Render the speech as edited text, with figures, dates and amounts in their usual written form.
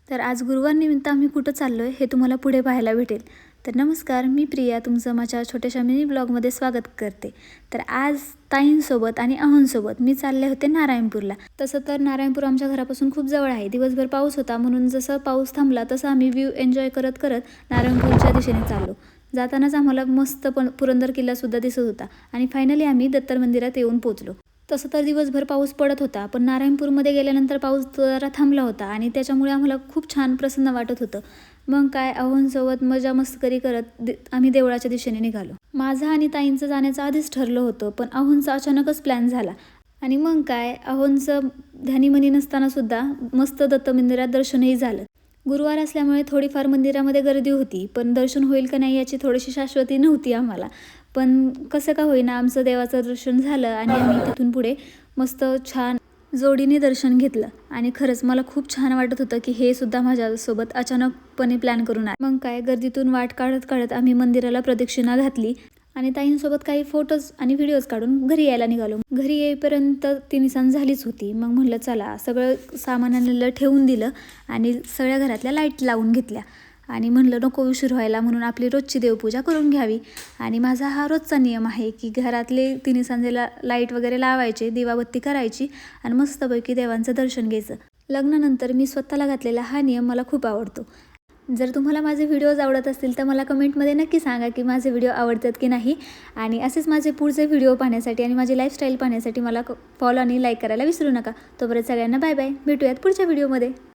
तर आज गुरुवार निमित्त आम्ही कुठं चाललो आहे हे तुम्हाला पुढे पाहायला भेटेल। तर नमस्कार, मी प्रिया तुमचं माझ्या छोट्याशा मिनी ब्लॉगमध्ये स्वागत करते। तर आज ताईंसोबत आणि अहोंसोबत मी चालले होते नारायणपूरला। तसं तर नारायणपूर आमच्या घरापासून खूप जवळ आहे। दिवसभर पाऊस होता म्हणून जसं पाऊस थांबला तसं आम्ही व्ह्यू एन्जॉय करत करत नारायणपूरच्या दिशेने चाललो। जातानाच आम्हाला मस्त पुरंदर किल्लासुद्धा दिसत होता आणि फायनली आम्ही दत्तर मंदिरात येऊन पोहोचलो। तसं तर दिवसभर पाऊस पडत होता, पण नारायणपूरमध्ये गेल्यानंतर पाऊस जरा थांबला होता आणि त्याच्यामुळे आम्हाला खूप छान प्रसन्न वाटत होतं। मग काय अहोंसोबत मजा मस्करी करत आम्ही देवळाच्या दिशेने निघालो। माझं आणि ताईंचं जाण्याचं आधीच ठरलं होतं, पण अहोंचा अचानकच प्लॅन झाला आणि मग काय अहोंचं ध्यानीमनी नसताना सुद्धा मस्त दत्त मंदिरात दर्शनही झालं। गुरुवार असल्यामुळे थोडीफार मंदिरामध्ये गर्दी होती, पण दर्शन होईल का नाही याची थोडीशी शाश्वती नव्हती आम्हाला। पण कसं का होईना आमचं देवाचं दर्शन झालं आणि आम्ही तिथून पुढे मस्त छान जोडीने दर्शन घेतलं आणि खरंच मला खूप छान वाटत होतं की हे सुद्धा माझ्यासोबत अचानकपणे प्लॅन करून आले। मग काय गर्दीतून वाट काढत काढत आम्ही मंदिराला प्रदक्षिणा घातली आणि ताईंसोबत काही फोटोज आणि व्हिडिओज काढून घरी यायला निघालो। घरी येईपर्यंत ती निसान झालीच होती। मग म्हणलं चला सगळं सामान आणलेलं ठेवून दिलं आणि सगळ्या घरातल्या लाईट लावून घेतल्या आणि म्हणलं नको उशीर व्हायला म्हणून आपली रोजची देवपूजा करून घ्यावी। आणि माझा हा रोजचा नियम आहे की घरातले तिन्ही सांजेला लाईट वगैरे लावायचे, दिवाबत्ती करायची आणि मस्तपैकी देवांचं दर्शन घ्यायचं। लग्नानंतर मी स्वतःला घातलेला हा नियम मला खूप आवडतो। जर तुम्हाला माझे व्हिडिओज आवडत असतील तर मला कमेंटमध्ये नक्की सांगा की माझे व्हिडिओ आवडतात की नाही। आणि असेच माझे पुढचे व्हिडिओ पाहण्यासाठी आणि माझी लाईफस्टाईल पाहण्यासाठी मला फॉलो आणि लाईक करायला विसरू नका। तोपर्यंत सगळ्यांना बाय बाय, भेटूयात पुढच्या व्हिडिओमध्ये।